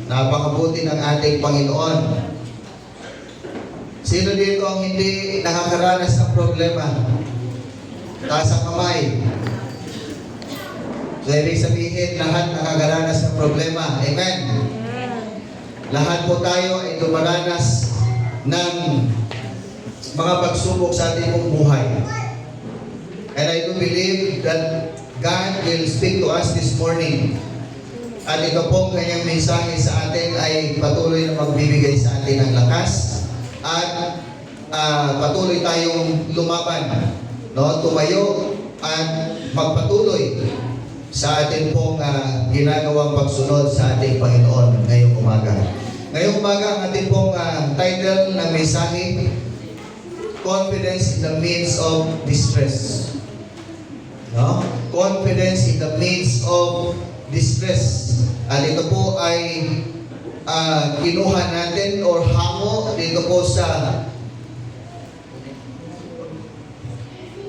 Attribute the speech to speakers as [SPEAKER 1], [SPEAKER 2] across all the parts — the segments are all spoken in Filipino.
[SPEAKER 1] Napakabuti ng ating Panginoon. Sino dito ang hindi nakakaranas ng problema? Taas ang kamay. So, ibig sabihin, lahat nakakaranas ng problema. Amen? Lahat po tayo ay dumaranas ng mga pagsubok sa ating buhay. And I do believe that God will speak to us this morning. At ito pong kanyang mensahe sa atin ay patuloy na magbibigay sa atin ng lakas at patuloy tayong lumaban, no? Tumayo at magpatuloy sa atin pong ginagawang pagsunod sa ating Panginoon ngayong umaga. Ngayong umaga, ang ating pong title ng mensahe, Confidence in the Midst of Distress. No? Confidence in the midst of distress. At ito po ay kinuha natin or hango dito po sa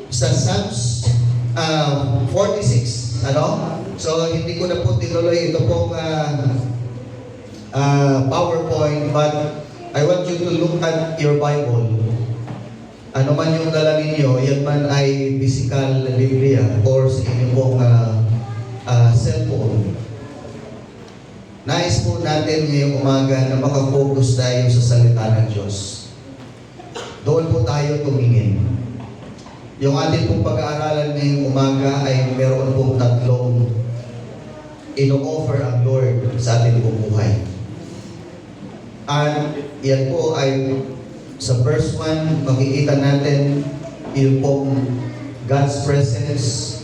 [SPEAKER 1] Psalms 46. Ano? So, hindi ko na po tinuloy ito pong PowerPoint, but I want you to look at your Bible. Ano man yung dala ninyo, yan man ay physical na Biblia or sa inyong pong cellphone. Nais po natin ngayong umaga na makafocus tayo sa salita ng Diyos. Doon po tayo tumingin. Yung ating pong pag-aaralan ngayong umaga ay meron pong tatlong ino-offer ang Lord sa ating buhay. At yan po ay sa verse 1, makikita natin yung pong God's presence.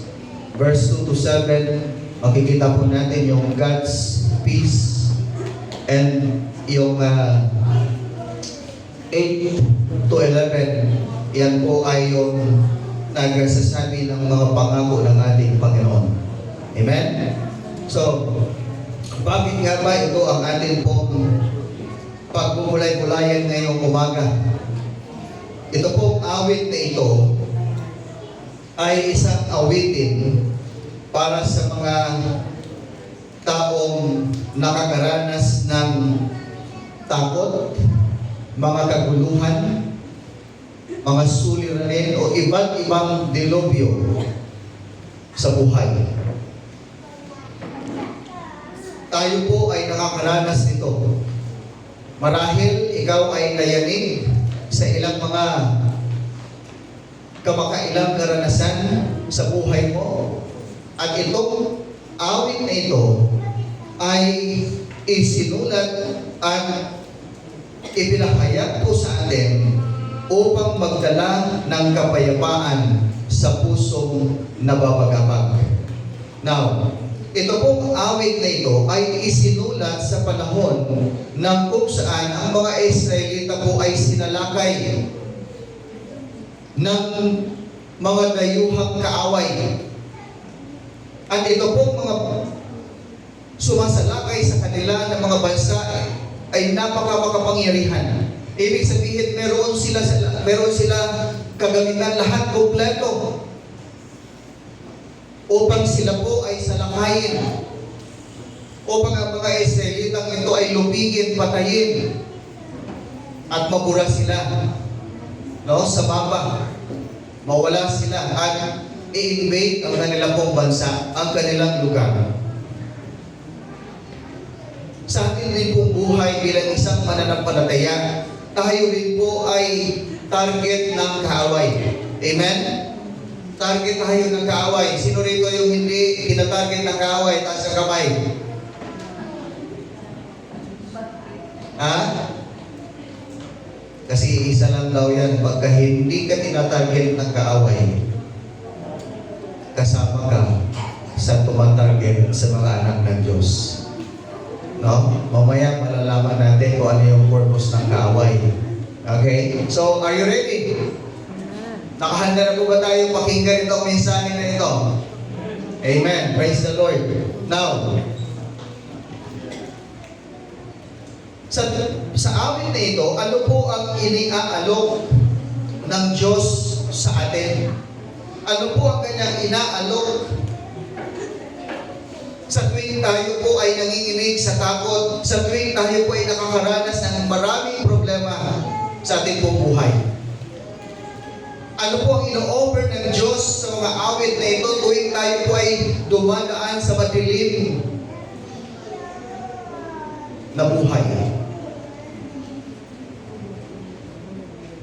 [SPEAKER 1] Verse 2 to 7, makikita po natin yung God's peace. And yung 8 to 11, yan po ay yung nagsasabi ng mga pangako ng ating Panginoon. Amen? So, bakit nga ba ito ang ating pong pagbubulay-bulayan ngayong umaga? Ito pong awit na ito ay isang awitin para sa mga taong nakakaranas ng takot, mga kaguluhan, mga suliranin o iba't ibang delubyo sa buhay. Tayo po ay nakakaranas nito. Marahil ikaw ay nayanig sa ilang mga kamakailang karanasan sa buhay mo. At itong awit na ito ay isinulat at ipinahayag po sa atin upang magdala ng kapayapaan sa pusong nababagabag. Now, ito pong awit na ito ay isinulat sa panahon ng kung saan ang mga Israelita po ay sinalakay ng mga dayuhang kaaway. At ito pong mga sumasalakay sa kanila ng mga bansa ay napaka-makapangyarihan. Ibig sabihin, meron sila kagamitan lahat kompleto upang sila po ay salakayin, upang ang mga Israelitang ito ay lupigin, patayin, at mabura sila, no, sa baba, mawala sila, at i-invade ang kanilang pong bansa, ang kanilang lugar. Sa atin rin pong buhay bilang isang mananampalataya, tayo rin po ay target ng kaaway. Amen? Target tayo ng kaaway. Sino rito yung hindi kinatarget ng kaaway? Taas ang kamay. Ha? Kasi isa lang daw yan. Pagka hindi ka tinatarget ng kaaway, kasama ka sa tumatarget sa mga anak ng Diyos. No? Mamaya malalaman natin kung ano yung purpose ng kaaway. Okay? So, are you ready? Nakahanda na po ba tayo pakinggan itong mensahe na ito? Amen. Praise the Lord. Now, sa awit na ito, ano po ang iniaalok ng Diyos sa atin? Ano po ang kanyang inaalok sa tuwing tuwing tayo po ay nanginginig sa takot, sa tuwing tayo po ay nakakaranas ng maraming problema sa ating pong buhay. Ano po ang ino-offer ng Diyos sa mga awit na ito tuwing tayo po ay dumadaan sa madilim na buhay?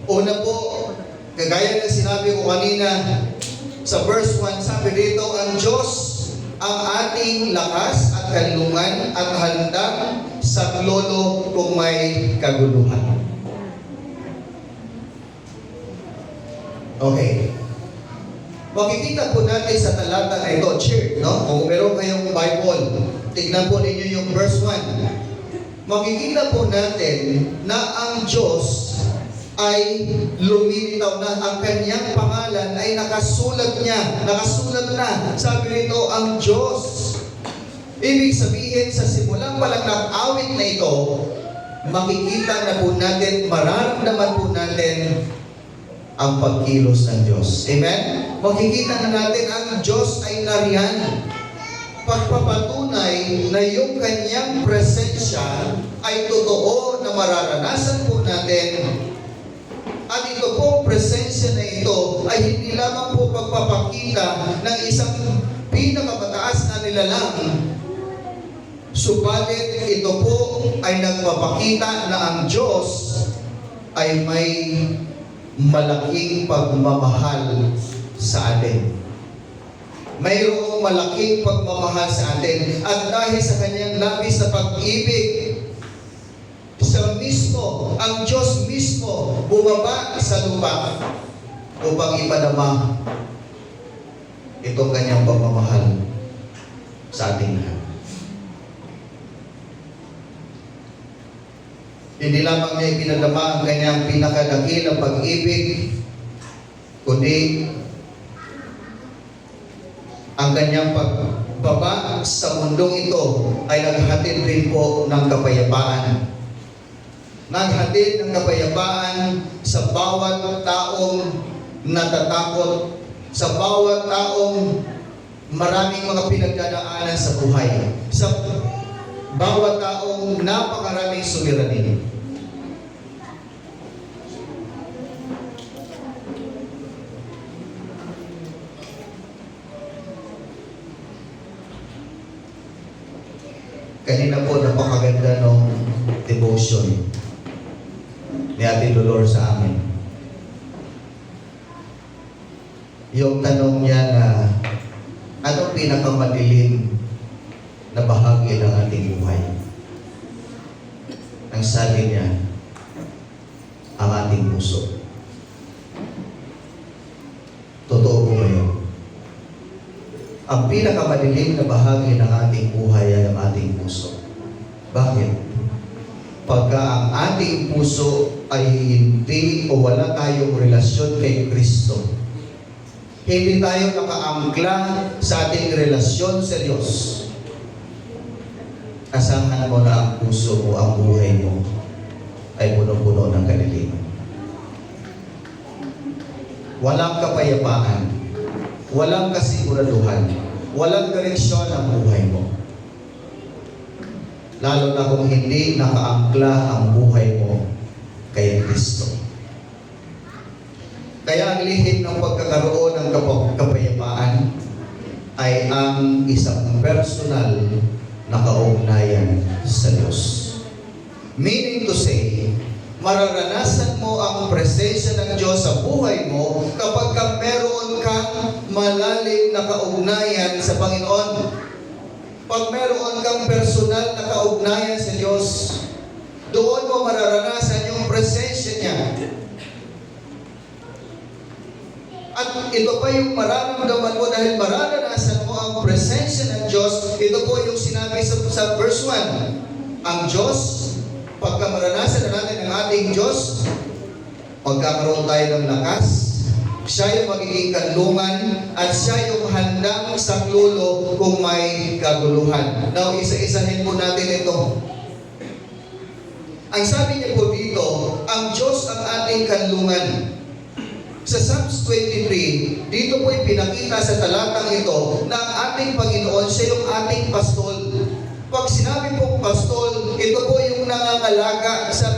[SPEAKER 1] Una po, kagaya ng sinabi ko kanina sa verse 1, sabi dito, ang Diyos ang ating lakas at kanlungan at handang saklolo kung may kaguluhan. Okay. Makikita po natin sa talata na ito, cheer, no? Kung meron kayong Bible, tignan po ninyo yung verse 1. Makikita po natin na ang Diyos ay lumilitaw na, ang kanyang pangalan ay nakasulat na. Sabi nito, ang Diyos. Ibig sabihin, sa simulang palang ng awit na ito, makikita na po natin, mararamdaman po natin ang pagkilos ng Diyos. Amen? Makikita na natin ang Diyos ay nariyan. Pagpapatunay na yung kanyang presensya ay totoo na mararanasan po natin. At ito pong presensya na ito ay hindi lamang po pagpapakita ng isang pinakamataas na nilalang, subalit ito po ay nagpapakita na ang Diyos ay may malaking pagmamahal sa atin. Mayroong malaking pagmamahal sa atin. At dahil sa kanyang labis na pag-ibig, siya mismo, ang Diyos mismo, bumaba sa lupa upang ipadama itong kanyang pagmamahal sa ating lahat. Hindi lamang niya ipinadama ang kanyang pinakadakilang pag-ibig, kundi ang kanyang pagbaba sa mundong ito ay naghatid rin po ng kapayapaan. Naghatid ng kapayapaan sa bawat taong natatakot, sa bawat taong maraming mga pinagdadaanan sa buhay, sa bawat taong napakaraming suliranin. Kanina po napakaganda ng devotion ni Ate Dolor sa amin. Yung tanong niya na anong pinakamadilim na bahagi ng ating buhay? Ang sabi niya, ang ating puso. Totoo po ngayon. Ang pinakamadilim na bahagi ng ating buhay ay ang ating puso. Bakit? Pagka ang ating puso ay hindi o wala tayong relasyon kay Kristo, hindi tayo nakaangkla sa ating relasyon sa Diyos, asahan mo na ang puso mo, ang buhay mo ay puno-puno ng kadiliman. Walang kapayapaan, walang kasiguraduhan, walang direksyon ang buhay mo. Lalo na kung hindi nakaangkla ang buhay mo kay Kristo. Kaya ang lihim ng pagkakaroon ng kapayapaan ay ang isang personal na kaugnayan sa Diyos. Meaning to say, mararanasan mo ang presensya ng Diyos sa buhay mo kapag meron kang malalim na kaugnayan sa Panginoon. Pag meron kang personal na kaugnayan sa Diyos, doon mo mararanasan yung presensya niya. At ito pa yung mararamdaman mo dahil mararanasan mo ang presensya ng Diyos. Ito po yung sinabi sa verse 1. Ang Diyos, pagka maranasan na natin ang ating Diyos, magkakaroon tayo ng lakas, siya yung magiging kanlungan at siya yung handang saklulo kung may kaguluhan. Now, isa-isahin po natin ito. Ang sabi niya po dito, ang Diyos ang ating kanlungan. Sa Psalms 23, dito po ipinakita sa talatang ito na ang ating Panginoon, siya yung ating pastol. pag sinabi pong pastol, ito po yung nangangalaga sa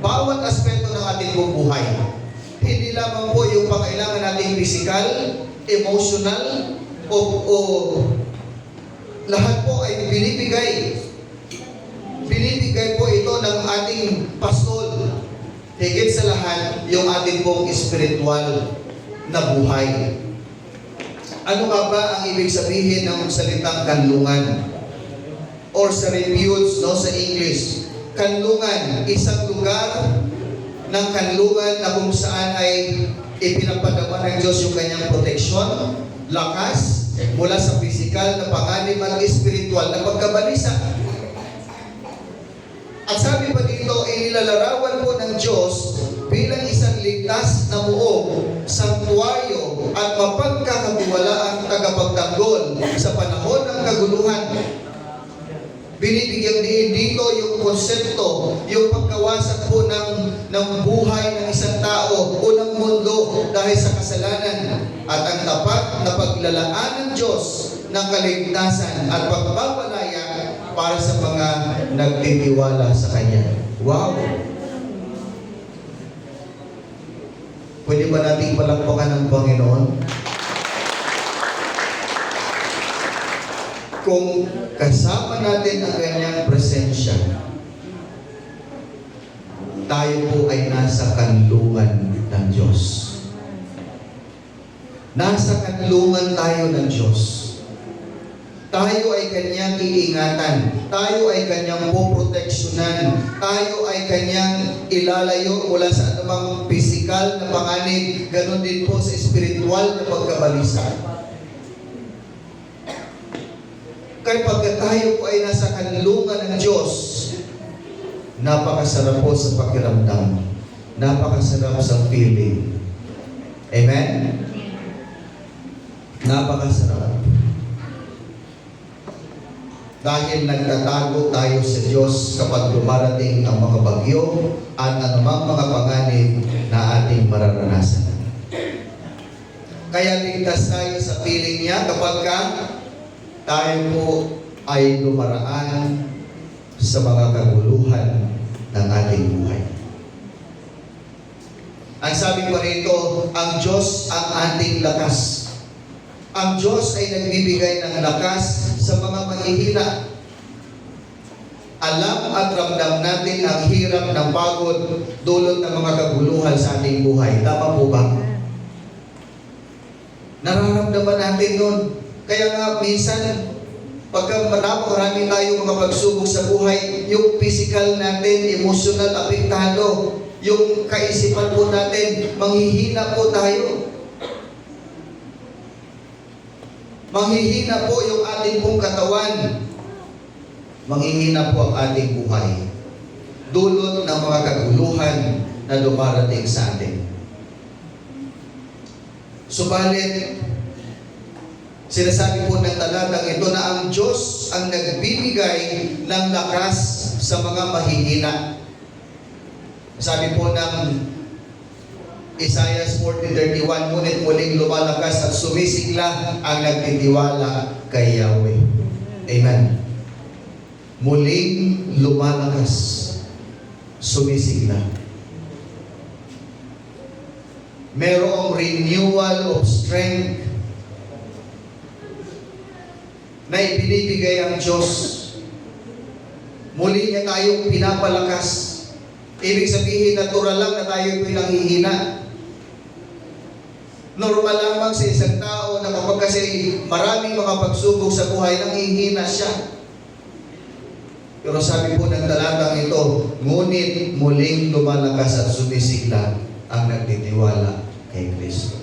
[SPEAKER 1] bawat aspeto ng ating buong buhay. Hindi lamang po yung pangailangan nating physical, emotional, o lahat po ay binibigay. Binibigay po ito ng ating pastol. Higit sa lahat, yung ating pong spiritual na buhay. Ano nga ba ang ibig sabihin ng salitang kanlungan? Or sa refuge, no, sa English. Kanlungan, isang lugar ng kanlungan na kung saan ay ipinapadama ng Diyos yung kanyang proteksyon, lakas, mula sa physical na panganib at spiritual na pagkabalisa. At sabi pa dito, inilalarawan po ng Diyos bilang isang ligtas na buong, sanktuaryo at mapagkakatiwalaang tagapagtanggol sa panahon ng kaguluhan. Binibigyan din dito yung konsepto, yung pagkawasak po ng buhay ng isang tao o ng mundo dahil sa kasalanan at ang tapat na paglalaan ng Diyos ng kaligtasan at pagpapalaya para sa mga nagtitiwala sa Kanya. Wow! Pwede ba nating palakpakan ng Panginoon? Kung kasama natin ang Kanyang presensya, tayo po ay nasa kanlungan ng Diyos. Nasa kanlungan tayo ng Diyos. Tayo ay Kanyang iingatan. Tayo ay Kanyang poproteksyonan. Tayo ay Kanyang ilalayo mula sa anumang pisikal na panganib. Ganon din po sa espiritual na pagkabalisa. Kaya pagka tayo po ay nasa kanlungan ng Diyos, napakasarap po sa pakiramdam. Napakasarap sa feeling. Amen? Napakasarap. Dahil nagtatago tayo sa Diyos kapag dumarating ang mga bagyo at anumang mga panganib na ating mararanasan. Kaya ligtas tayo sa piling niya kapag tayo po ay dumaraan sa mga kaguluhan ng ating buhay. Ang sabi pa rito, ang Diyos ang ating lakas. Ang Diyos ay nagbibigay ng lakas sa mga mahihina. Alam at ramdam natin ang hirap ng pagod dulot ng mga kaguluhan sa ating buhay. Tama po ba? Nararamdaman natin nun. Kaya nga minsan, pagka napakarami tayong mga pagsubok sa buhay, yung physical natin, emotional apektado, yung kaisipan po natin, manghihina po tayo. Manghihina po yung ating pong katawan. Manghihina po ang ating buhay. Dulot ng mga kaguluhan na dumarating sa atin. Subalit, sinasabi po ng talatang ito na ang Diyos ang nagbibigay ng lakas sa mga mahihina. Sabi po ng Isaiah 40:31, ngunit muling lumalakas at sumisigla ang nagtitiwala kay Yahweh. Amen. Muling lumalakas, sumisigla. Merong renewal of strength na ibinibigay ang Diyos. Muli niya tayong pinapalakas. Ibig sabihin, natural lang na tayo po'y nanghihina. Normal lamang sa isang tao na kapag kasi maraming mga pagsubok sa buhay, nanghihina siya. Pero sabi po ng talatang ito, ngunit muling lumalakas at sumisigla ang nagtitiwala kay Kristo.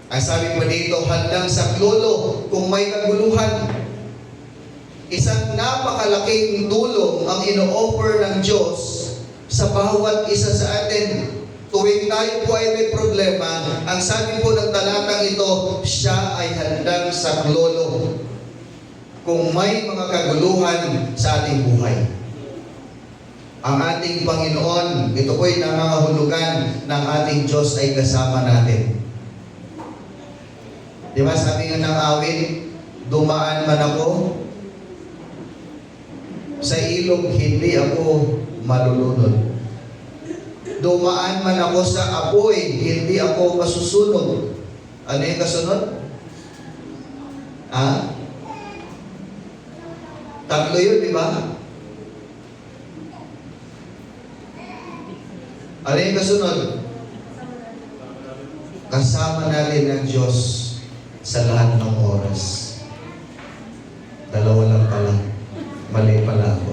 [SPEAKER 1] Ang sabi po dito, handang saklolo kung may kaguluhan. Isang napakalaking tulong ang ino-offer ng Diyos sa bawat isa sa atin. Tuwing tayo po ay may problema, ang sabi po ng talatang ito, siya ay handang saklolo kung may mga kaguluhan sa ating buhay. Ang ating Panginoon, ito po ay nangangahulugan ng ating Diyos ay kasama natin. Di ba sabi nga ng awit, dumaan man ako sa ilog, hindi ako malulunod. Dumaan man ako sa apoy, hindi ako masusunog. Ano yung kasunod? Tatlo yun, di ba? Ano yung kasunod? Kasama natin ng Diyos sa lahat ng oras. Dalawa lang pala. Mali pala ako.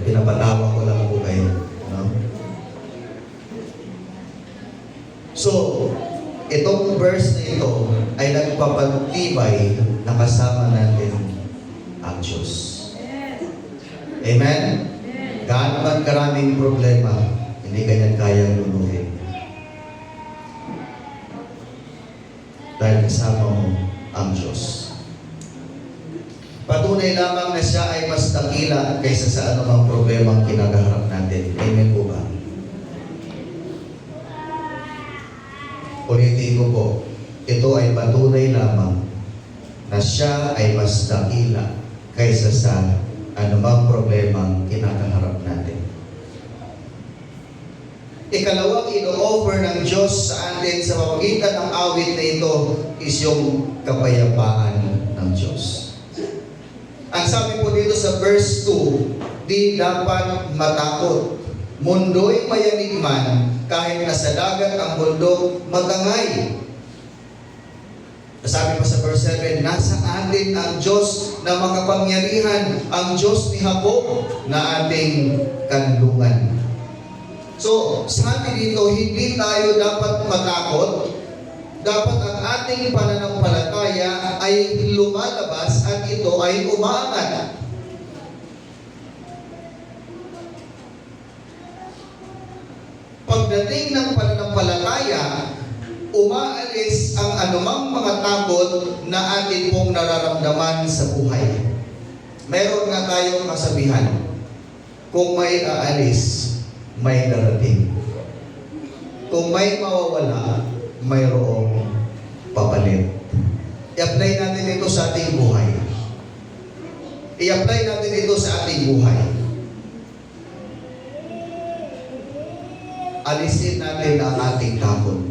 [SPEAKER 1] Pinapatawa ko lang po kayo. No? So, itong verse na ito ay nagpapatibay na kasama natin ang Diyos. Amen? Gaano man karaming problema, hindi ganyan kayang luluhin. Dahil kasama mo ang Diyos. Patunay lamang na siya ay mas dakila kaysa sa anumang problemang kinakaharap natin. Amen po ba? Ulitin ko po, ito ay patunay lamang na siya ay mas dakila kaysa sa anumang problemang kinakaharap natin. Ikalawang ino-offer ng Diyos sa atin sa pamamagitan ng awit na ito is yung kapayapaan ng Diyos. Ang sabi po dito sa verse 2, di dapat matakot. Mundo'y mayanig man, kahit nasa dagat ang bundok magangay. Sabi pa sa verse 7, nasa atin ang Diyos na makapangyarihan, ang Diyos ni Jacob na ating kanlungan. So, sabi dito, hindi tayo dapat matakot. Dapat ang ating pananampalataya ay lumalabas at ito ay umaangat. Pagdating ng pananampalataya, umaalis ang anumang mga takot na atin pong nararamdaman sa buhay. Meron nga tayong kasabihan, kung may aalis, may darating. Kung may mawawala, mayroong papalit. I-apply natin ito sa ating buhay. I-apply natin ito sa ating buhay. Alisin natin ang ating takot.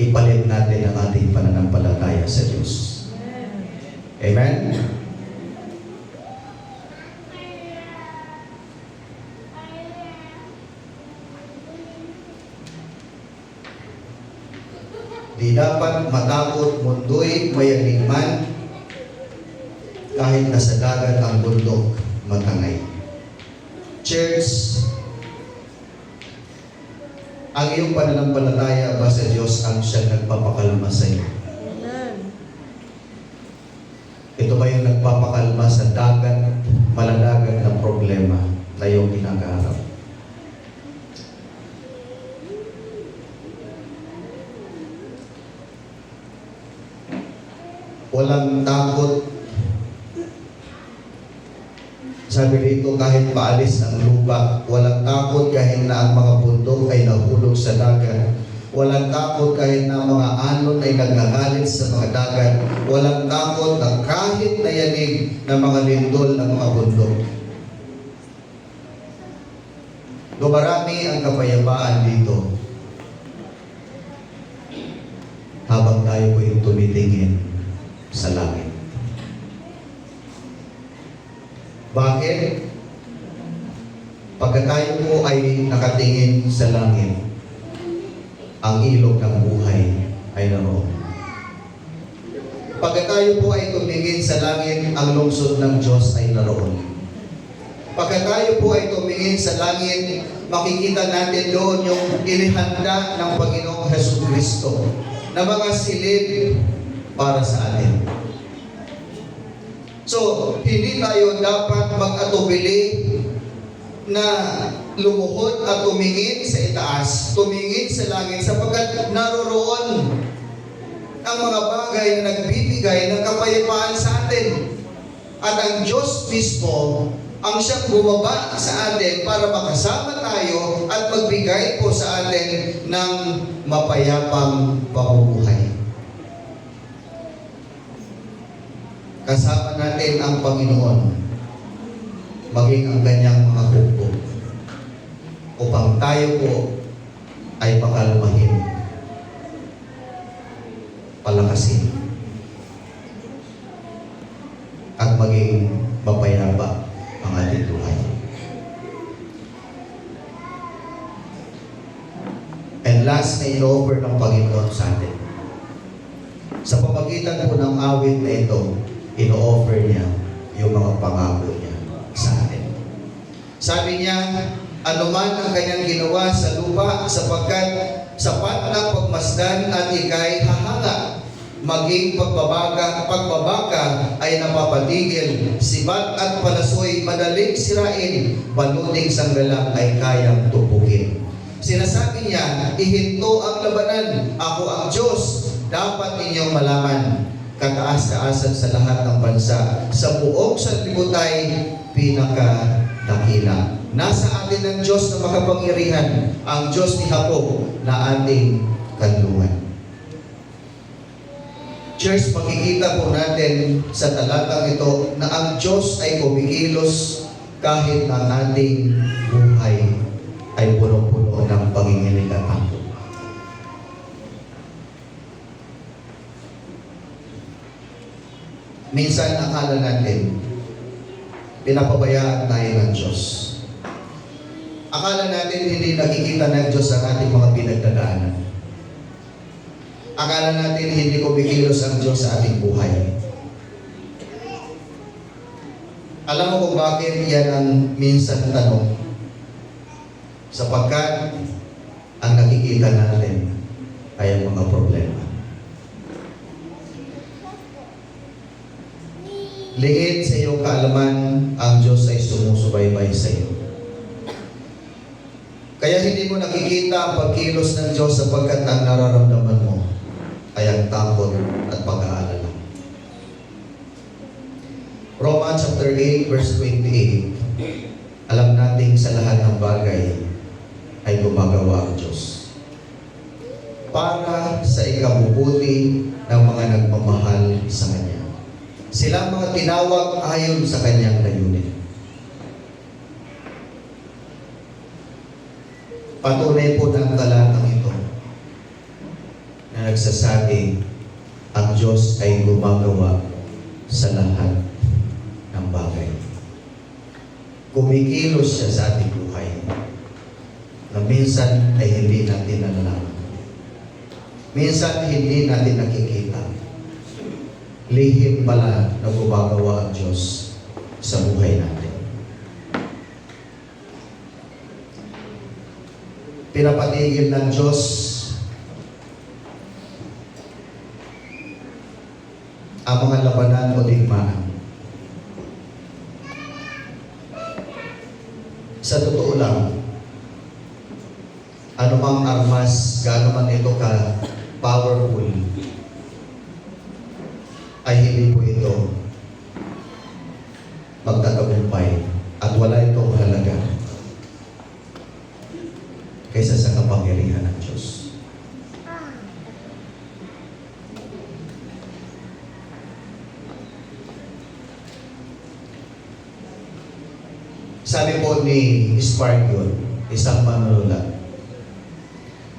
[SPEAKER 1] Ipalit natin ang ating pananampalataya sa Diyos. Amen? Di dapat matakot, mundo'y mayanig man, kahit nasa dagat ang bundok matangay. Church, ang iyong pananampalataya ba sa Diyos ang siyang nagpapakalma sa iyo? Ito ba yung nagpapakalma sa dagat, maladagat na problema na iyong kinakaharap? Walang takot. Sabi rito, kahit maalis ang lupa, walang takot kahit na ang mga bundok ay nahulog sa dagat. Walang takot kahit na ang mga alon ay nagagalit sa mga dagat. Walang takot na kahit na yanig ng mga lindol ng mga bundok. Dumarami ang kapayapaan dito habang tayo po yung tumitingin sa langit. Bakit? Pagka tayo po ay nakatingin sa langit, ang ilog ng buhay ay naroon. Pagka tayo po ay tumingin sa langit, ang lungsod ng Diyos ay naroon. Pagka tayo po ay tumingin sa langit, makikita natin doon yung inihanda ng Panginoong Jesucristo na mga silid para sa atin. So, hindi tayo dapat mag-atubili na lumuhod at tumingin sa itaas, tumingin sa langit, sapagkat naroroon ang mga bagay na nagbibigay ng kapayapaan sa atin. At ang Diyos mismo ang siyang bumaba sa atin para makasama tayo at magbigay po sa atin ng mapayapang pamumuhay. Kasama natin ang Panginoon, maging ang kanyang mga hukbo, upang tayo po ay pakalmahin, palakasin, at maging mapayapa ang ating buhay. And last na in-offer ng Panginoon sa atin. Sa pamagitan po ng awit na ito, in-offer niya yung mga pangako niya sa atin. Sabi niya, anuman ang kanyang ginawa sa lupa, sapagkat sapat ng pagmasdan at ikay hahanga. Maging pagbabaka ay napapatigil, sibat at palasoy madaling sirain, baluting sanggalang ay kayang tupukin. Sinasabi niya, ihinto ang labanan, ako ang Diyos, dapat ninyong malaman. Kataas-taasan sa lahat ng bansa, sa buong sanlibutan pinakadakila. Nasa atin ang Diyos na makapangyarihan, ang Diyos ni Jacob na ating kanlungan. Church, makikita po natin sa talatang ito na ang Diyos ay kumikilos kahit na ang ating buhay ay puno-puno ng panginginig at takot. Minsan akala natin, pinapabayaan tayo ng Diyos. Akala natin hindi nakikita ng Diyos ang ating mga pinagdadaanan. Akala natin hindi kumikilos ang Diyos sa ating buhay. Alam mo kung bakit yan ang minsan tanong? Sapagkat ang nakikita natin ay ang mga problema. Liit sa iyong kaalaman, ang Diyos ay sumusubaybay sa iyo. Kaya hindi mo nakikita ang pagkilos ng Diyos sapagkat ang nararamdaman mo ay ang takot at pag-aalala. Romans chapter 8 verse 28, alam natin sa lahat ng bagay ay gumagawa ang Diyos para sa ikabubuti ng mga nagmamahal sa Kanya. Sila mga tinawag ayon sa Kanyang layunin. Patunay po ng talatang ito na nagsasabi ang Diyos ay gumagawa sa lahat ng bagay. Kumikilos siya sa ating buhay na minsan ay hindi natin nalalaman. Minsan hindi natin nakikita. Lihim pala na gumagawa ang Diyos sa buhay natin. Pinapatigil ng Diyos ang mga labanan o digmaan. Sa totoo lang, anumang armas, gaano man ito ka-powerful, ay hindi po ito magtatagumpay at wala itong halaga kaysa sa kapangyarihan ng Diyos. Sabi po ni Sparkle, isang manunulat,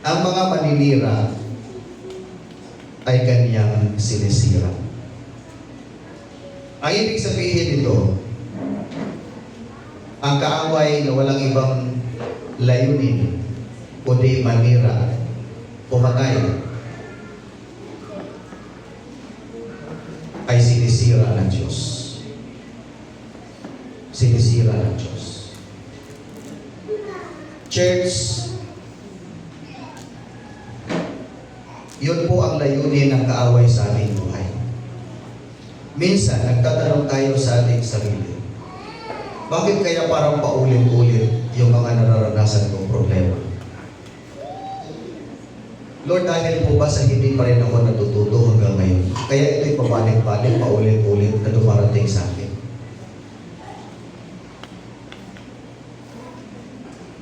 [SPEAKER 1] ang mga maninira ay kanyang sinisira. Ang ibig sabihin nito, ang kaaway na walang ibang layunin kundi manira, pumatay, ay sinisira ng Diyos. Sinisira ng Diyos. Church, yun po ang layunin ng kaaway sa ating buhay. Minsan, nagtatanong tayo sa ating sarili, bakit kaya parang paulit-ulit yung mga nararanasan kong problema? Lord, dahil po ba sa hindi pa rin ako natututo hanggang ngayon? Kaya ito'y pabalik-balik, paulit-ulit na dumarating sa akin.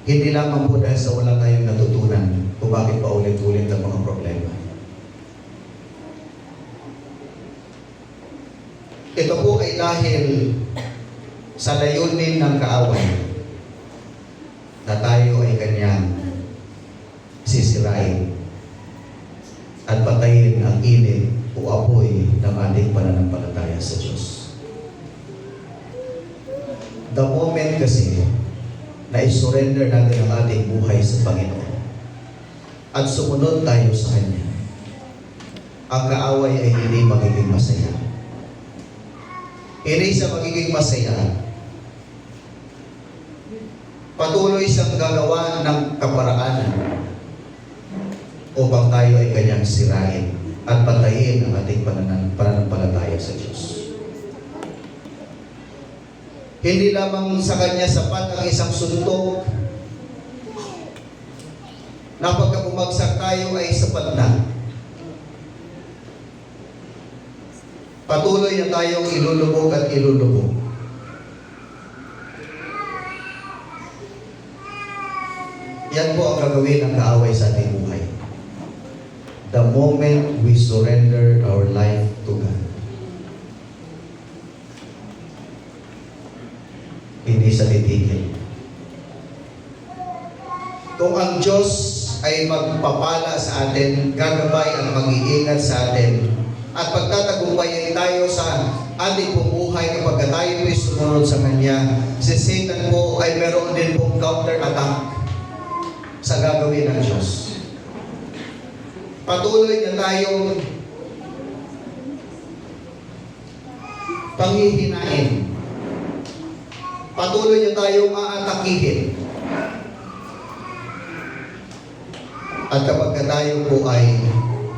[SPEAKER 1] Hindi lamang po dahil sa wala tayong natutunan kung bakit pa ulit-ulit ang mga problema. Ito po ay dahil sa layunin ng kaaway na tayo ay kanyang sisirain at patayin ang init o apoy ng ating pananampalataya sa Diyos. The moment kasi na isurrender natin ang ating buhay sa Panginoon at sumunod tayo sa Kanya, ang kaaway ay hindi magiging masaya. Hindi siya magiging masaya. Patuloy siyang gagawa ng kaparaanan upang tayo ay kanyang sirain at patayin ang ating pananampalataya sa Diyos. Hindi lamang sa Kanya sapat ang isang suntok na pagka bumagsak tayo ay sapat na. Patuloy na tayong ilulubog at ilulubog. Yan po ang gagawin ng kaaway sa ating buhay. The moment we surrender our life to God. Hindi sa titigil. Kung ang Diyos ay magpapala sa atin, gagabay at mag-iingat sa atin, at pagtatagumpayan tayo sa ating pumuhay kapag tayo ay sumunod sa Kanya, si Satan po ay meron din pong counter-attack sa gagawin ng Diyos. Patuloy na tayong panghihinain. Patuloy na tayong aatakihin. At kapag tayo po ay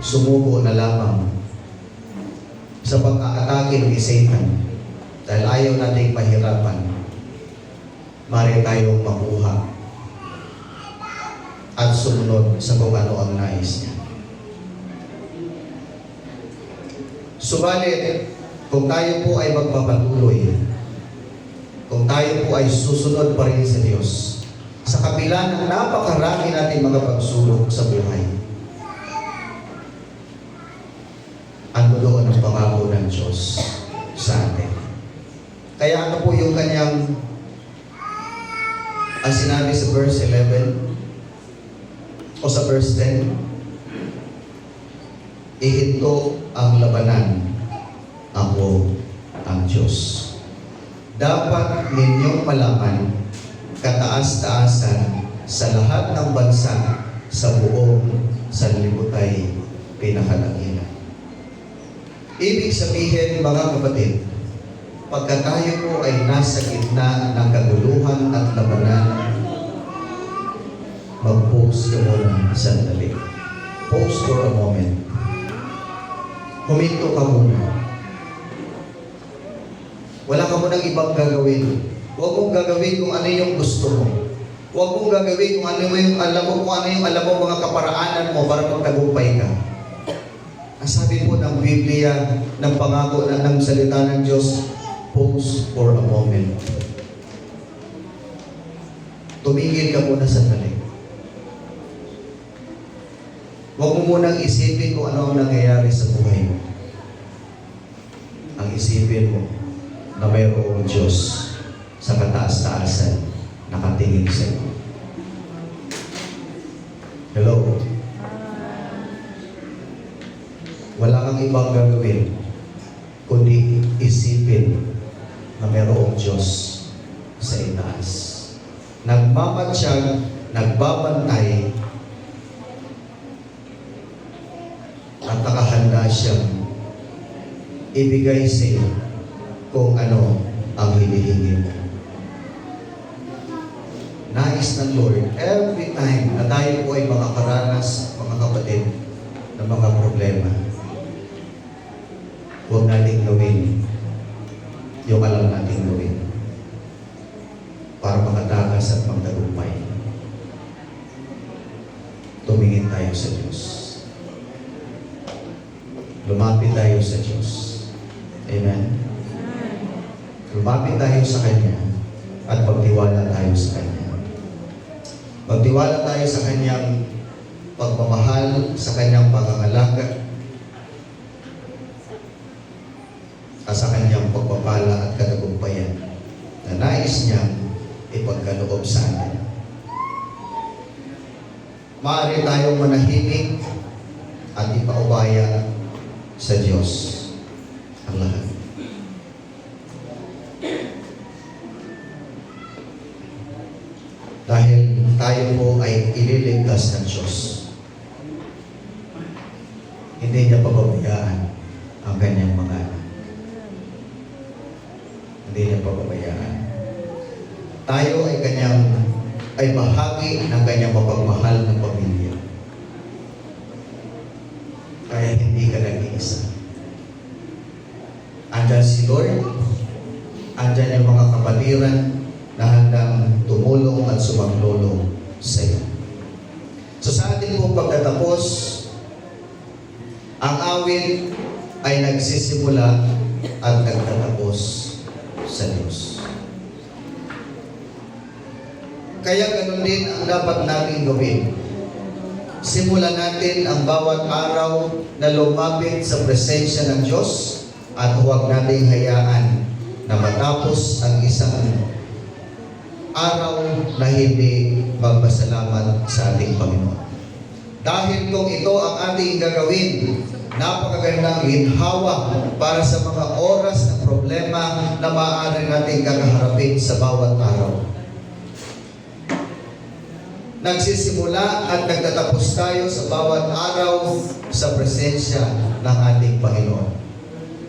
[SPEAKER 1] sumuko na lamang sa pag-aatake ni Satan, dahil ayaw nating mahirapan, mari tayong makuha at sumunod sa kung ano ang nais niya. Subalit, kung tayo po ay magpapatuloy, kung tayo po ay susunod pa rin sa Diyos, sa kabila ng napakarami nating mga pagsulok sa buhay, ano doon ang pangako ng Diyos sa atin. Kaya ano po yung kanyang ang sinabi sa verse 11 o sa verse 10, ihinto ang labanan, ako ang Diyos. Dapat ninyong malaman, kataas-taasan sa lahat ng bansa sa buong sanlibutan pinakadakilan. Ibig sabihin, mga kapatid, pagka tayo po ay nasa gitna ng kaguluhan at labanan, mag-pause ka muna sandali. Pause for a moment. Huminto ka muna. Wala ka munang ibang gagawin. Huwag mong gagawin kung ano yung gusto mo. Huwag mong gagawin kung ano yung alam mo, mga kaparaanan mo para magtagumpay ka. Ang sabi po ng Biblia, ng pangako ng salita ng Diyos, pause for a moment. Tumigil ka muna sandali. Huwag mo munang isipin kung ano ang nangyayari sa buhay mo. Ang isipin mo na mayroong Diyos sa kataas-taasan nakatingin sa iyo. Hello? Wala kang ibang gagawin kundi isipin na mayroong Diyos sa itaas. Nagmamatsyag, nagbabantay, at nakahanda siyang ibigay sa iyo kung ano ang hinihingi mo. Nais ng Lord, every time na tayo po ay makakaranas, mga kapatid, ng mga problema, huwag natin gawin yung alam natin gawin para makatakas at magtagumpay. Tumingin tayo sa Diyos. Lumapit tayo sa Diyos. Amen? Lumapit tayo sa Kanya at pagtiwala tayo sa Kanya. Magtiwala tayo sa kanyang pagmamahal, sa kanyang pangangalaga, at sa kanyang pagpapala at katagumpayan na nais niyang ipagkaloob sa atin. Maaari tayong manahimik at ipaubaya sa Diyos ang lahat. Dahil tayo po ay ililigtas ng Diyos. Hindi niya pababayaan ang kanyang mga anak. Hindi niya pababayaan. Tayo ay bahagi ng kanyang mapagmahal ng pamilya. Kaya hindi ka nag-iisa. Andyan si Lord, andyan yung mga kapatiran na handang tumulong at sumaklolo sa iyo. So sa ating pong pagtatapos, ang awit ay nagsisimula at nagtatapos sa Diyos. Kaya ganun din ang dapat nating gawin. Simulan natin ang bawat araw na lumapit sa presensya ng Diyos at huwag nating hayaan na matapos ang isang araw na hindi magpasalamat sa ating Panginoon. Dahil kung ito ang ating gagawin, napakagandang ginhawa para sa mga oras ng problema na maaari nating kakaharapin sa bawat araw. Nagsisimula at nagtatapos tayo sa bawat araw sa presensya ng ating Panginoon.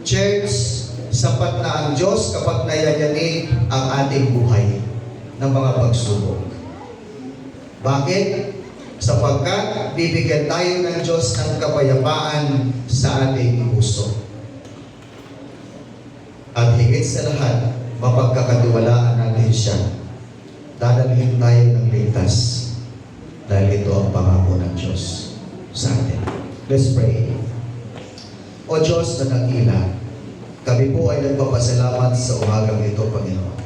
[SPEAKER 1] Church, sapat na ang Diyos kapag nayayanig ang ating buhay ng mga pagsubok. Bakit? Sapagkat bibigyan tayo ng Diyos ng kapayapaan sa ating puso. At higit sa lahat, mapagkakatiwalaan natin siya. Dadalhin tayo ng ligtas dahil ito ang pangako ng Diyos sa atin. Let's pray. O Diyos na dakila, kami po ay nagpapasalamat sa umagang ito, Panginoon.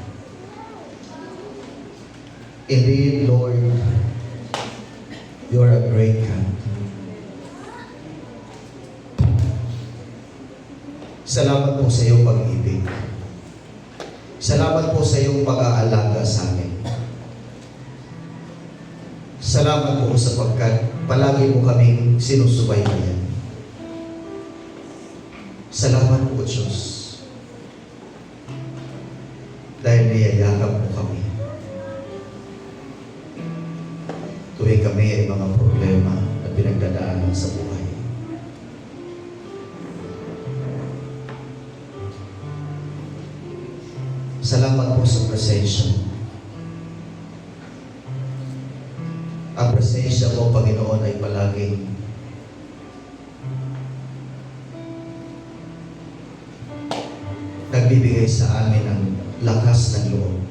[SPEAKER 1] Indeed, Lord, you're a great God. Salamat po sa iyong pag-ibig. Salamat po sa iyong pag-aalaga sa amin. Salamat po sapagkat palagi mo kaming sinusubaybayan. Salamat po, Diyos, dahil niyayakap mo kami. Tuwing kami ay mga problema na pinagdadaanan sa buhay. Salamat po sa presensya. Ang presensya mo, Panginoon, ay palaging nagbibigay sa amin ng lakas ng loob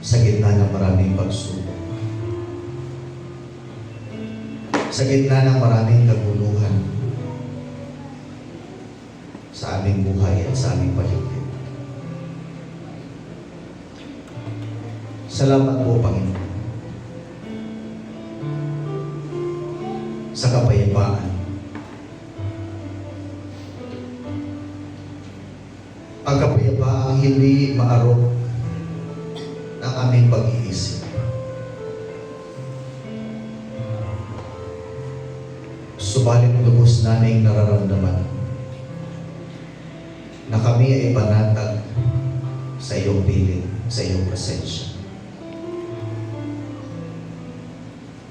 [SPEAKER 1] sa gitna ng maraming pagsubok, sa gitna ng maraming kaguluhan sa aming buhay at sa aming paligid. Salamat po, Panginoon, sa kapayapaan. Ang kapayapaang hindi maarok ng aming pag-iisip. Subalit lubos naming nararamdaman na kami ay panatag sa iyong piling, sa iyong presensya.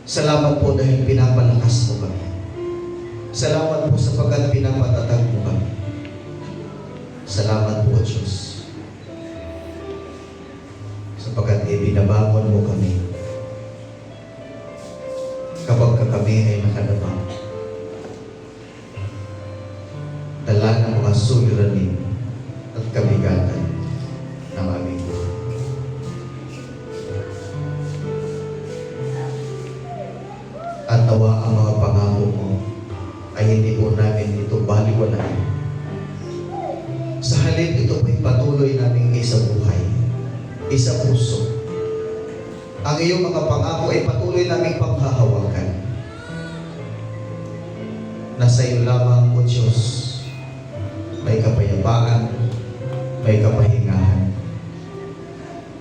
[SPEAKER 1] Salamat po dahil pinapalakas mo kami. Salamat po sapagkat pinapatatag mo kami. Salamat po, Diyos, sapagkat ibinabangon mo kami kapag kami ay nakadabang. Dala ng mga suliranin at kabigatan ng aming buhay. At nawa ang mga pangako mo ay hindi po namin ito baliwalain. Sa halip ito po'y patuloy naming isa buhay, isa puso, Ang iyong mga pangako ay patuloy naming panghahawakan. Nasa iyo lamang, O Diyos, may kapayapaan, may kapahingahan,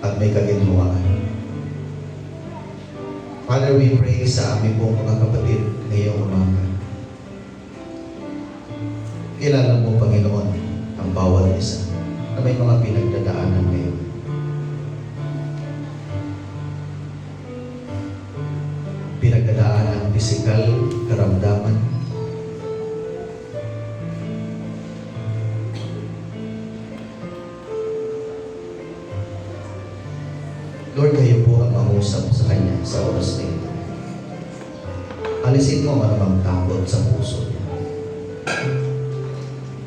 [SPEAKER 1] at may kaginhawaan. Father, we pray sa aming pong mga kapatid ngayong umaga. Kilala mo, Panginoon, ang bawat isa na may mga pinagdadaanan ngayon. Pinagdadaanan, pisikal, karamdaman. Lord, kayo po ang mangusap sa Kanya sa oras na ito. Alisin mo ang anumang takot sa puso niya.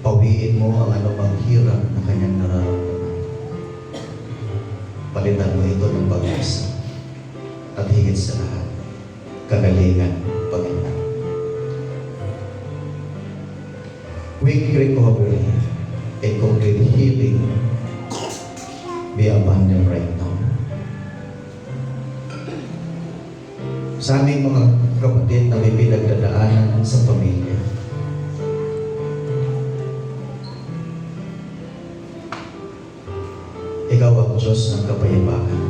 [SPEAKER 1] Pawiin mo ang anumang hirap na Kanyang nararamdaman. Palitan mo ito ng pag-asa. At higit sa lahat, kagalingan, Panginoon. Quick recovery and complete healing be upon them right now. Sa aming mga kapatid na may pinagdadaanan sa pamilya, Ikaw ang Diyos ng kapayapaan.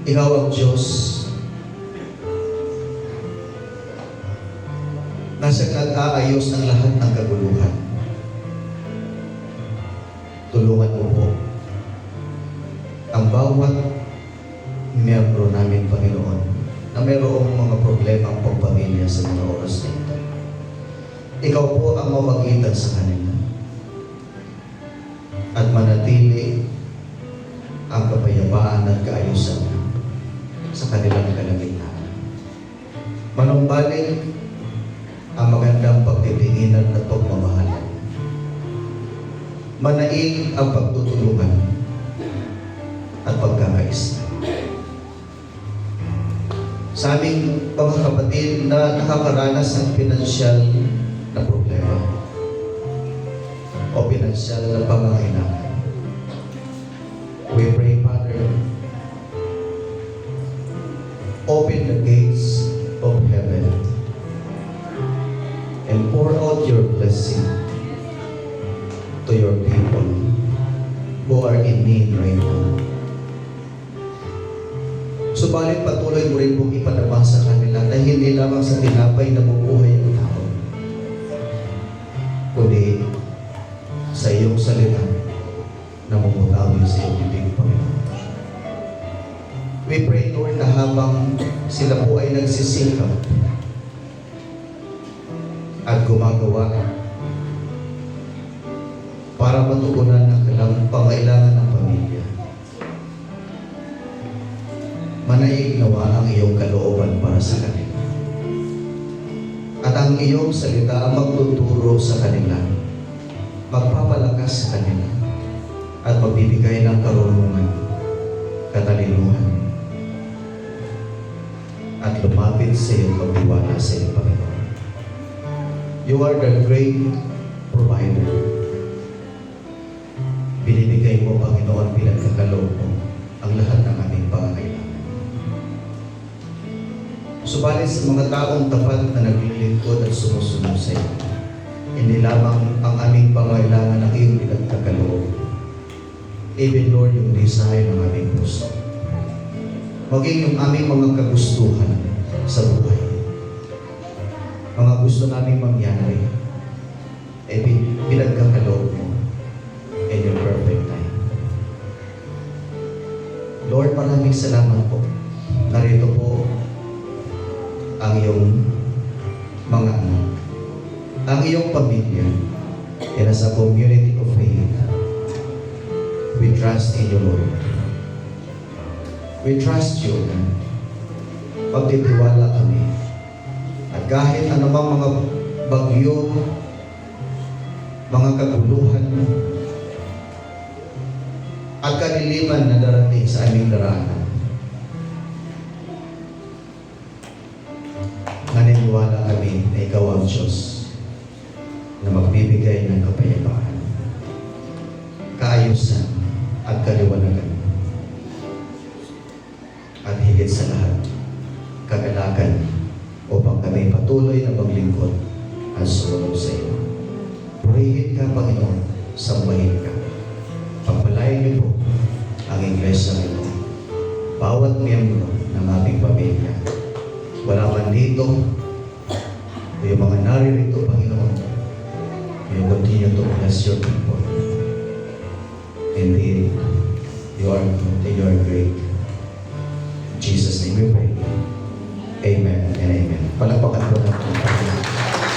[SPEAKER 1] Ikaw ang Diyos na sa nag-aayos ng lahat ng kaguluhan. Tulungan mo po ang bawat miyembro namin, Panginoon, na mayroong mga problema ang pagpamilya sa mga oras na ito. Ikaw po ang mamagitan sa kanila at manatili ang kapayapaan at kaayusan sa kanilang kalagitnaan. Manumbalik ang magandang pagtitinginan at pagmamahalan. Manaig ang pagtutulungan at pagkakaisa. Sa aming mga kapatid na nakakaranas ng pinansyal na problema o pinansyal na pangangailangan, we pray, Father, open the gates of heaven and pour out your blessing to your people who are in need right now. Subalit patuloy mo rin pong ipanabang sa kanila na hindi lamang sa tinapay na bubuhay ang tao, kundi sa iyong salita na mumutawi sa iyong bibig, Panginoon. We pray, Lord, na habang sila po ay nagsisikap at gumagawa para matugunan ang kailangan pangailangan ng pamilya, manaig nawa ang iyong kalooban para sa kanila. At ang iyong salita ang magtuturo sa kanila, magpapalakas sa kanila, at magbibigay ng karunungan, katalinuhan, at lumapit sa iyong magtiwala sa iyong Panginoon. You are the great provider. Binibigay mo, Panginoon, pinagkakaloob mo ang lahat ng aming pangangailangan. Subalit sa mga taong tapat na naglilingkod at sumusunod sa iyo, hindi lamang ang aming pangailangan ang iyong pinagkakaloob, even, Lord, yung desire ng aming puso, maging yung aming mga kagustuhan sa buhay, mga gusto naming mangyari, pinagkakaloob mo in your perfect time. Lord, maraming salamat po. Narito po ang iyong mga anak, ang iyong pamilya, and as a community of faith, we trust in you, Lord. We trust you, God. Pagtitiwala kami. At kahit anumang mga bagyo, mga kaguluhan, at kadiliman na darating sa aming daraanan, naniniwala kami na ikaw ang Diyos na magbibigay ng kapayapaan, kaayusan, at kaliwanagan sa lahat, kagalakan, upang kami patuloy na maglingkod at sumunod sa iyo. Purihin ka, Panginoon, sambahin ka. Pagpalain niyo po ang iglesia nito, bawat miyembro ng aming pamilya. Wala man dito, o yung mga naririto, Panginoon, you continue to bless your people. Indeed, you are good and you are great. In Jesus' name we pray.